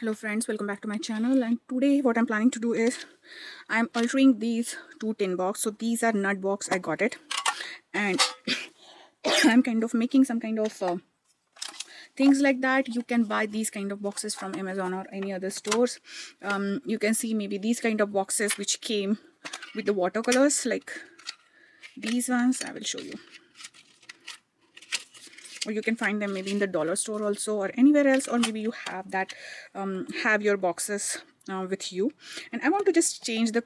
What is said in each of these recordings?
Hello friends, welcome back to my channel. And today what I'm planning to do is I'm altering these two tin box. So these are nut box, I got it, and I'm kind of making some kind of things like that. You can buy these kind of boxes from Amazon or any other stores. You can see maybe these kind of boxes which came with the watercolors, like these ones. I will show you, or you can find them maybe in the dollar store also, or anywhere else, or maybe you have that have your boxes with you. And I want to just change the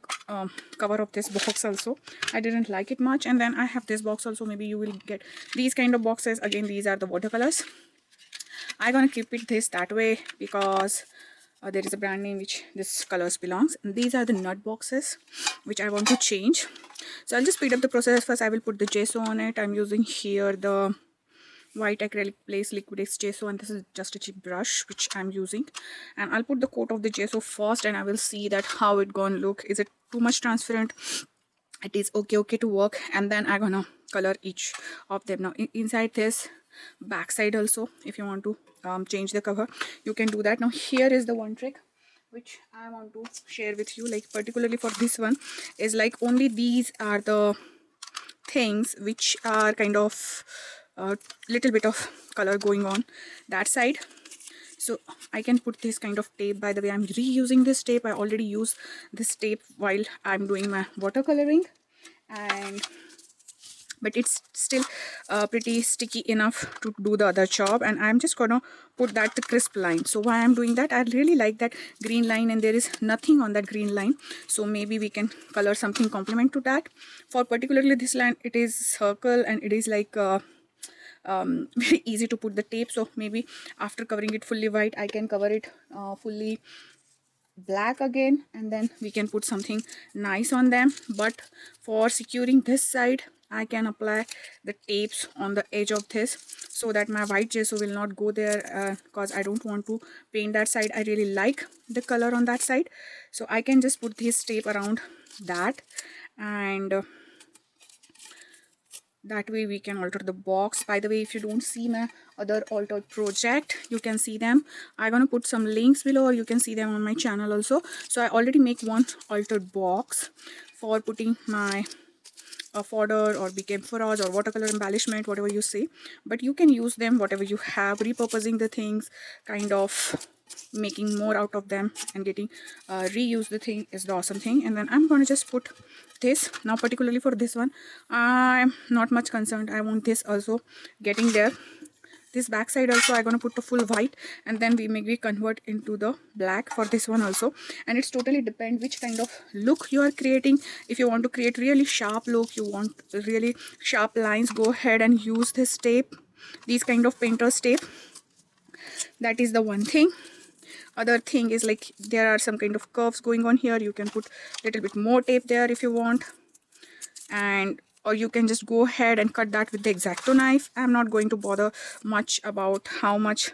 cover of this box also. I didn't like it much, and then I have this box also. Maybe you will get these kind of boxes again. These are the watercolors. I'm gonna keep it this that way because there is a brand name which this colors belongs, and these are the nut boxes which I want to change. So I'll just speed up the process. First I will put the gesso on it. I'm using here the white acrylic place liquid X gesso, and this is just a cheap brush which I'm using. And I'll put the coat of the gesso first, and I will see that how it gonna look. Is it too much transparent? It is okay to work. And then I'm gonna color each of them. Now inside this back side also, if you want to change the cover, you can do that. Now here is the one trick which I want to share with you, like particularly for this one, is like only these are the things which are kind of little bit of color going on that side. So I can put this kind of tape. By the way, I'm reusing this tape. I already used this tape while I'm doing my watercoloring, and but it's still pretty sticky enough to do the other job. And I'm just gonna put that the crisp line. So why I'm doing that, I really like that green line, and there is nothing on that green line, so maybe we can color something complement to that. For particularly this line, it is circle, and it is like very easy to put the tape. So maybe after covering it fully white, I can cover it fully black again, and then we can put something nice on them. But for securing this side, I can apply the tapes on the edge of this so that my white gesso will not go there, because I don't want to paint that side. I really like the color on that side, so I can just put this tape around that, and that way we can alter the box. By the way, if you don't see my other altered project, you can see them. I'm gonna put some links below, or you can see them on my channel also. So I already make one altered box for putting my fodder or Makeover or watercolor embellishment, whatever you say, but you can use them whatever you have, repurposing the things, kind of making more out of them, and getting reuse the thing is the awesome thing. And then I'm going to just put this. Now particularly for this one, I'm not much concerned. I want this also getting there. This back side also I'm going to put the full white, and then we maybe convert into the black for this one also. And it's totally depend which kind of look you are creating. If you want to create really sharp look, you want really sharp lines, go ahead and use this tape, these kind of painter's tape. That is the one thing. Other thing is like there are some kind of curves going on here. You can put a little bit more tape there if you want, and or you can just go ahead and cut that with the X-Acto knife. I'm not going to bother much about how much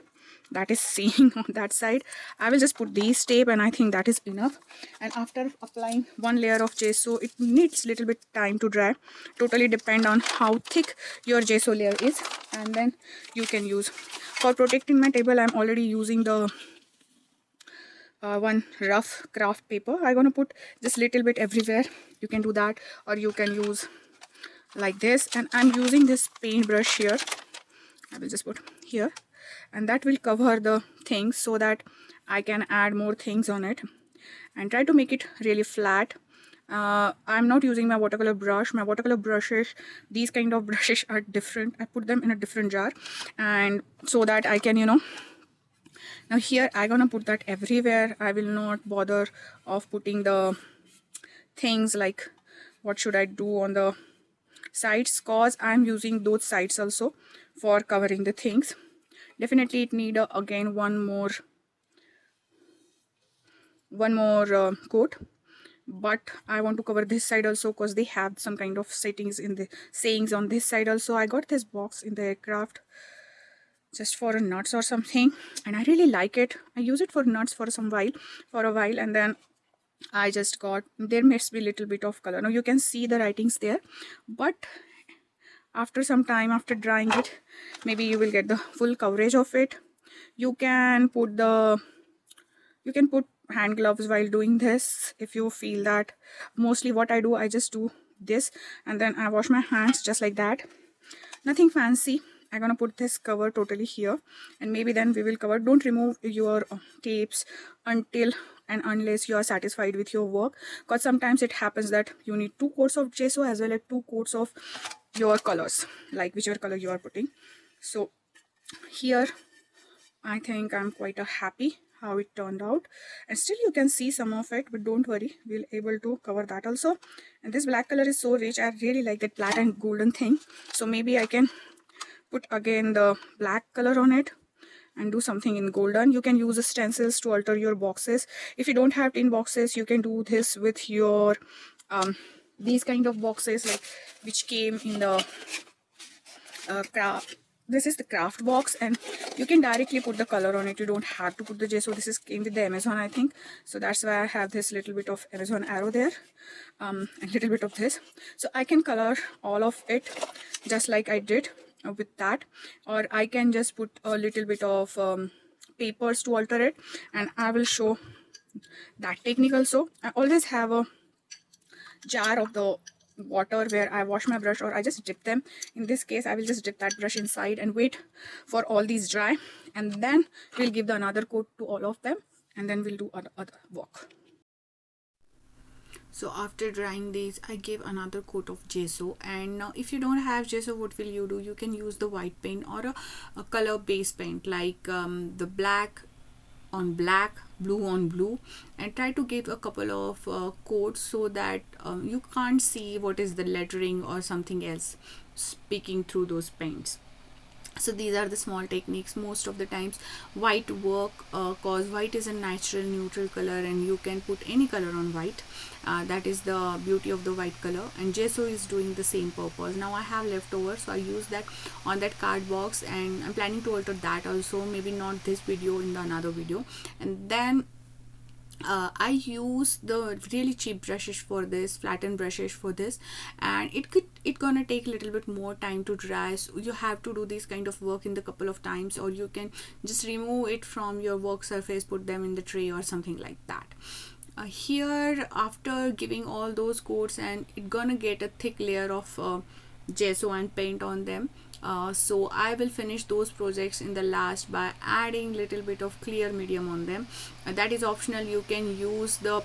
that is seeing on that side. I will just put these tape, and I think that is enough. And after applying one layer of gesso, it needs little bit time to dry. Totally depend on how thick your gesso layer is, and then you can use. For protecting my table, I'm already using the one rough craft paper. I'm gonna put just little bit everywhere. You can do that, or you can use like this. And I'm using this paintbrush here. I will just put here, and that will cover the things so that I can add more things on it and try to make it really flat. I'm not using my watercolor brush. My watercolor brushes, these kind of brushes are different. I put them in a different jar, and so that I can, now here I'm gonna put that everywhere. I will not bother of putting the things like what should I do on the sides, cause I'm using those sides also for covering the things. Definitely it need again one more coat, but I want to cover this side also because they have some kind of settings in the sayings on this side also. I got this box in the aircraft just for nuts or something, and I really like it. I use it for nuts for a while, and then I just got, there must be a little bit of color. Now you can see the writings there, but after some time, after drying it, maybe you will get the full coverage of it. You can put the You can put hand gloves while doing this if you feel that. Mostly what I do, I just do this and then I wash my hands just like that. Nothing fancy. I'm gonna put this cover totally here, and maybe then we will cover. Don't remove your tapes until and unless you are satisfied with your work, because sometimes it happens that you need 2 coats of gesso as well as 2 coats of your colors, like whichever color you are putting. So here I think I'm quite happy how it turned out, and still you can see some of it, but don't worry, we'll able to cover that also. And this black color is so rich. I really like that black and golden thing, so maybe I can put again the black color on it and do something in golden. You can use stencils to alter your boxes. If you don't have tin boxes, you can do this with your these kind of boxes, like which came in the craft. This is the craft box, and you can directly put the color on it. You don't have to put the gesso. This is came with the Amazon, I think, so that's why I have this little bit of Amazon arrow there, a little bit of this, so I can color all of it just like I did with that, or I can just put a little bit of papers to alter it, and I will show that technique also. I always have a jar of the water where I wash my brush, or I just dip them. In this case, I will just dip that brush inside and wait for all these dry, and then we'll give the another coat to all of them, and then we'll do other work. So after drying these, I gave another coat of gesso. And now if you don't have gesso, what will you do? You can use the white paint or a color base paint, like the black on black, blue on blue, and try to give a couple of coats so that you can't see what is the lettering or something else speaking through those paints. So these are the small techniques. Most of the times white work, cause white is a natural neutral color and you can put any color on white. That is the beauty of the white color, and gesso is doing the same purpose. Now I have leftover, so I use that on that card box, and I'm planning to alter that also, maybe not this video, in the another video. And then I use the really cheap brushes for this, flattened brushes for this, and it gonna take a little bit more time to dry, so you have to do this kind of work in the couple of times, or you can just remove it from your work surface, put them in the tray or something like that. Here, after giving all those coats, and it gonna get a thick layer of gesso and paint on them. So I will finish those projects in the last by adding little bit of clear medium on them. That is optional. You can use the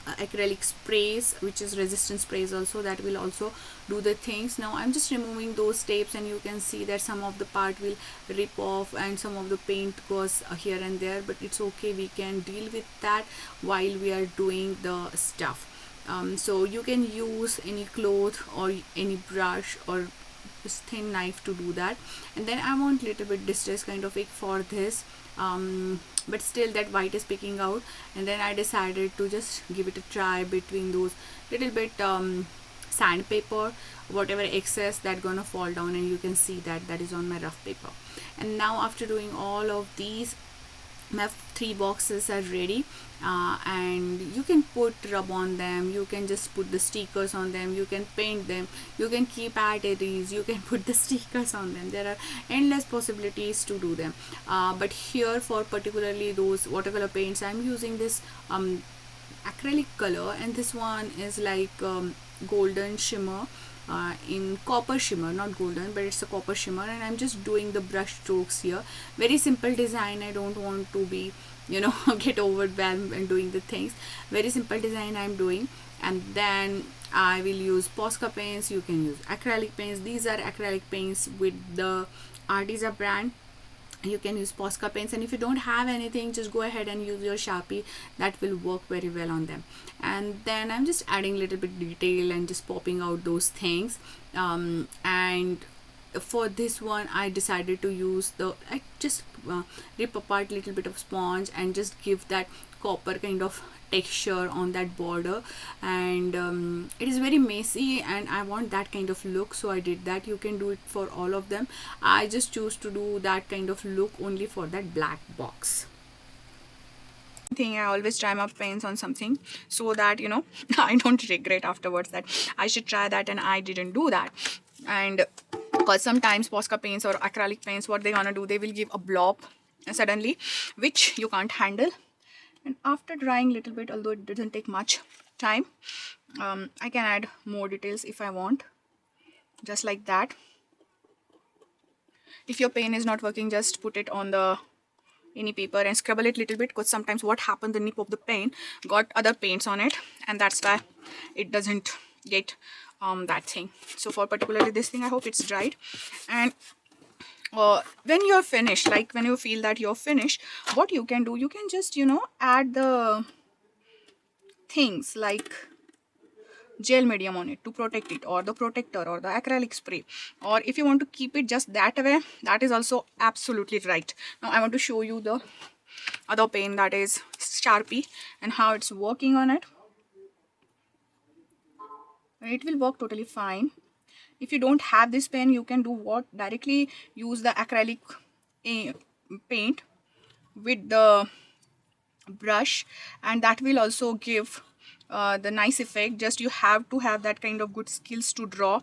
acrylic sprays, which is resistant sprays also, that will also do the things. Now I'm just removing those tapes, and you can see that some of the part will rip off and some of the paint goes here and there, but it's okay, we can deal with that while we are doing the stuff. So you can use any cloth or any brush or this thin knife to do that. And then I want little bit distress kind of ink for this, but still that white is picking out, and then I decided to just give it a try between those little bit sandpaper, whatever excess that gonna fall down, and you can see that that is on my rough paper. And now after doing all of these, my 3 boxes are ready, and you can put rub on them, you can just put the stickers on them, you can paint them, you can keep at ease, you can put the stickers on them. There are endless possibilities to do them, but here for particularly those watercolor paints, I'm using this acrylic color, and this one is like golden shimmer, in copper shimmer, not golden, but it's a copper shimmer, and I'm just doing the brush strokes here. Very simple design, I don't want to be, you know, get overwhelmed and doing the things. Very simple design I'm doing. And then I will use Posca paints, you can use acrylic paints. These are acrylic paints with the Artisa brand. You can use Posca paints, and if you don't have anything, just go ahead and use your Sharpie, that will work very well on them. And then I'm just adding a little bit detail and just popping out those things, and for this one I decided to use I just rip apart little bit of sponge and just give that copper kind of texture on that border, and it is very messy and I want that kind of look, so I did that. You can do it for all of them. I just choose to do that kind of look only for that black box thing. I always try my paints on something so that, you know, I don't regret afterwards that I should try that and I didn't do that. And because sometimes Posca paints or acrylic paints, what they gonna do, they will give a blob suddenly which you can't handle, And after drying little bit, although it doesn't take much time, I can add more details if I want, just like that. If your pen is not working, just put it on the any paper and scribble it little bit, because sometimes what happened, the nip of the pen got other paints on it, and that's why it doesn't get that thing. So for particularly this thing, I hope it's dried. And when you're finished, like when you feel that you're finished, what you can do, you can just, you know, add the things like gel medium on it to protect it, or the protector, or the acrylic spray, or if you want to keep it just that way, that is also absolutely right. Now I want to show you the other pen, that is Sharpie, and how it's working on it. It will work totally fine. If you don't have this pen, you can do what, directly use the acrylic paint with the brush, and that will also give the nice effect. Just you have to have that kind of good skills to draw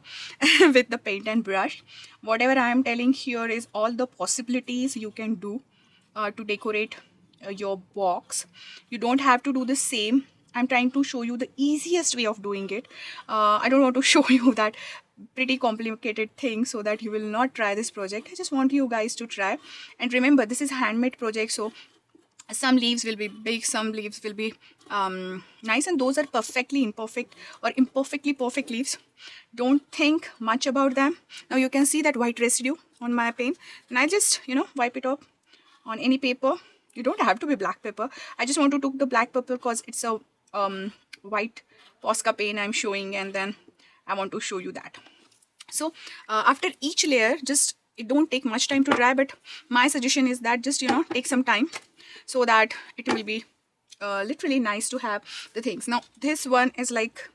with the paint and brush. Whatever I am telling here is all the possibilities you can do to decorate your box. You don't have to do the same. I'm trying to show you the easiest way of doing it. I don't want to show you that pretty complicated thing so that you will not try this project. I just want you guys to try. And remember, this is handmade project, so some leaves will be big, some leaves will be nice, and those are perfectly imperfect or imperfectly perfect leaves. Don't think much about them. Now you can see that white residue on my pen, and I just, you know, wipe it up on any paper. You don't have to be black paper. I just want to take the black paper because it's a white Posca pen I'm showing, and then I want to show you that. So after each layer, just, it don't take much time to dry, but my suggestion is that just, you know, take some time so that it will be literally nice to have the things. Now this one is like,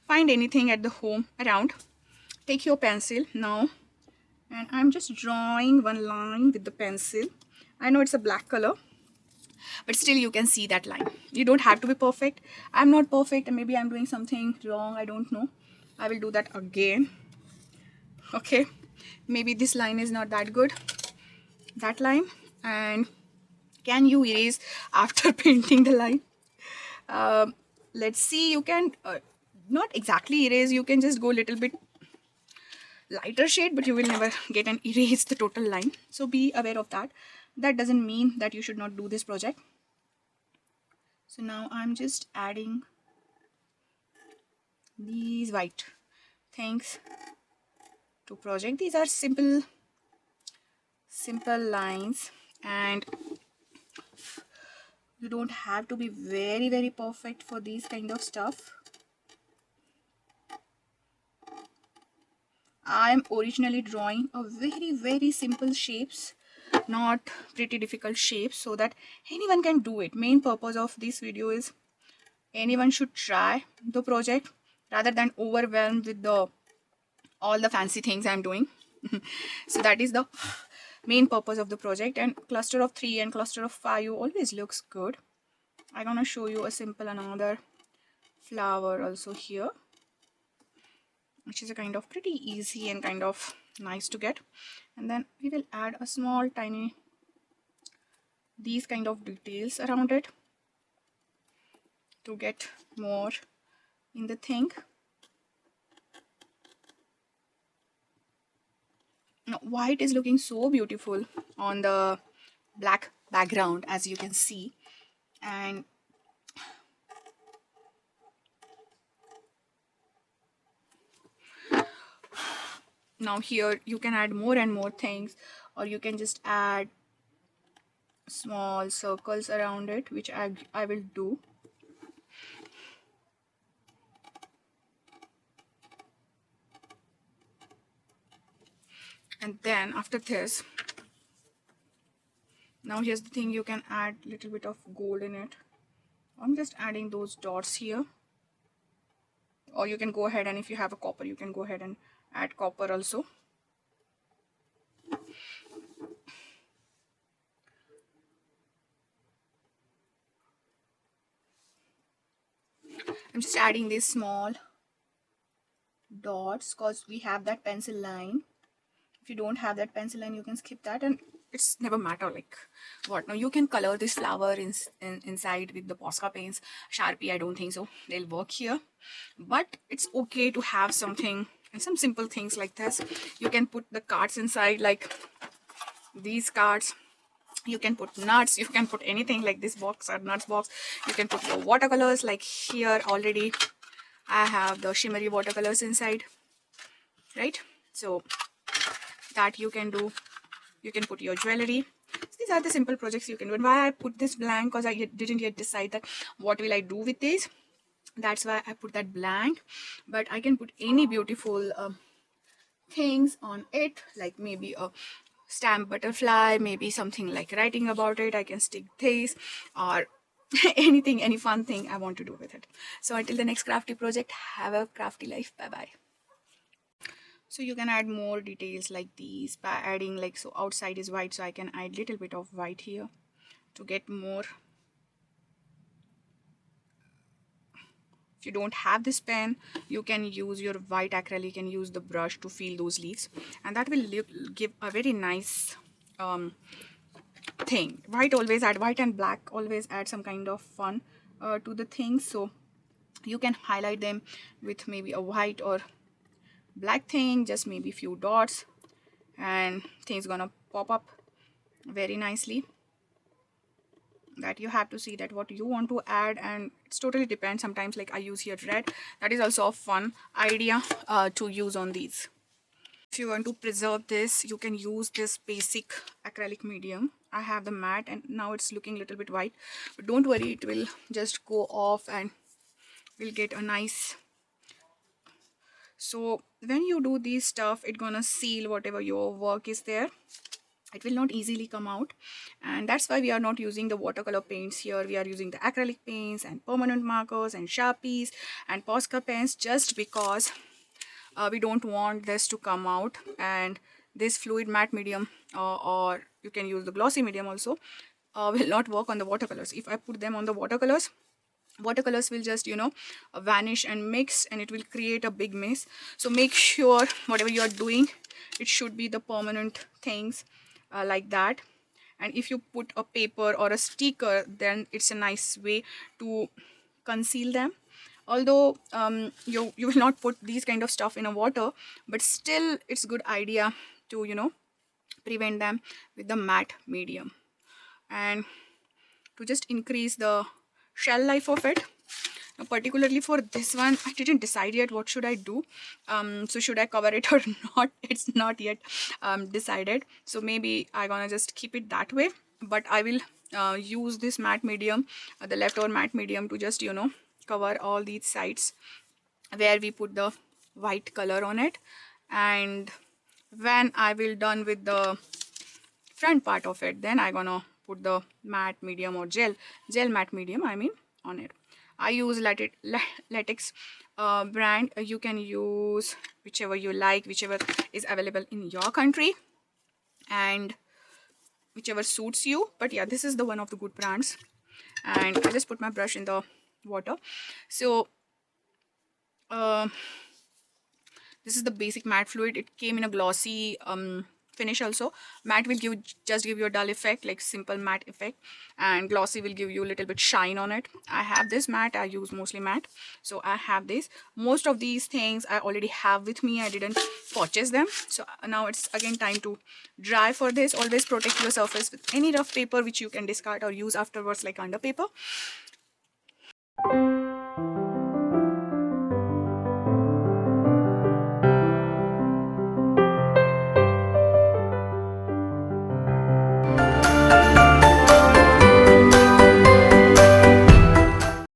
find anything at the home around, take your pencil now, and I'm just drawing one line with the pencil. I know it's a black color, but still you can see that line. You don't have to be perfect. I'm not perfect, and maybe I'm doing something wrong, I don't know. I will do that again. Okay, maybe this line is not that good, that line. And can you erase after painting the line? Let's see. You can not exactly erase, you can just go a little bit lighter shade, but you will never get an erase the total line. So be aware of that. That doesn't mean that you should not do this project. So now I'm just adding these white things to project. These are simple lines, and you don't have to be very perfect for these kind of stuff. I'm originally drawing a very simple shapes, not pretty difficult shapes, so that anyone can do it. Main purpose of this video is anyone should try the project rather than overwhelmed with the all the fancy things I'm doing. So that is the main purpose of the project. And cluster of 3 and cluster of 5 always looks good. I'm gonna show you a simple another flower also here, which is a kind of pretty easy and kind of nice to get. And then we will add a small tiny these kind of details around it to get more in the thing. Now white is looking so beautiful on the black background, as you can see. And now here you can add more and more things, or you can just add small circles around it, which I will do. And then after this, now here's the thing, you can add little bit of gold in it. I'm just adding those dots here, or you can go ahead, and if you have a copper, you can go ahead and add copper also. I'm just adding these small dots because we have that pencil line. If you don't have that pencil line, you can skip that. And it's never matter like what. Now you can color this flower inside with the Posca paints. Sharpie, I don't think so they'll work here, but it's okay to have something and some simple things like this. You can put the cards inside, like these cards. You can put nuts, you can put anything like this box or nuts box. You can put your watercolors, like here already I have the shimmery watercolors inside, right? So that you can do. You can put your jewelry. So these are the simple projects you can do. And why I put this blank, because I didn't yet decide that what will I do with this. That's why I put that blank. But I can put any beautiful things on it, like maybe a stamp butterfly, maybe something like writing about it. I can stick this or anything, any fun thing I want to do with it. So until the next crafty project, have a crafty life. Bye bye. So you can add more details like these by adding, like, so outside is white, so I can add little bit of white here to get more. If you don't have this pen, you can use your white acrylic and use the brush to fill those leaves, and that will give a very nice thing. White always add, white and black always add some kind of fun to the things. So you can highlight them with maybe a white or black thing, just maybe few dots, and things gonna pop up very nicely. That you have to see that what you want to add, and it's totally depends. Sometimes like I use here red, that is also a fun idea to use on these. If you want to preserve this, you can use this basic acrylic medium. I have the matte and now it's looking a little bit white, but don't worry, it will just go off and we'll get a nice. So when you do this stuff, it's gonna seal whatever your work is there. It will not easily come out, and that's why we are not using the watercolor paints here. We are using the acrylic paints and permanent markers and Sharpies and Posca pens, just because we don't want this to come out. And this fluid matte medium or you can use the glossy medium also will not work on the watercolors. If I put them on the watercolors will just, you know, vanish and mix, and it will create a big mess. So make sure whatever you are doing, it should be the permanent things like that. And if you put a paper or a sticker, then it's a nice way to conceal them. Although you will not put these kind of stuff in a water, but still it's a good idea to, you know, prevent them with the matte medium, and to just increase the shell life of it. Now, particularly for this one, I didn't decide yet what should I do. So should I cover it or not? It's not yet decided. So maybe I'm gonna just keep it that way. But I will use this matte medium, the leftover matte medium, to just, you know, cover all these sides where we put the white color on it. And when I will done with the front part of it, then I'm gonna put the matte medium or gel matte medium, I mean, on it. I use latex brand. You can use whichever you like, whichever is available in your country and whichever suits you. But yeah, this is the one of the good brands. And I just put my brush in the water. So this is the basic matte fluid. It came in a glossy finish also. Matte will just give you a dull effect, like simple matte effect, and glossy will give you a little bit shine on it. I have this matte. I use mostly matte, so I have this. Most of these things I already have with me. I didn't purchase them, so now it's again time to dry for this. Always protect your surface with any rough paper which you can discard or use afterwards, like under paper.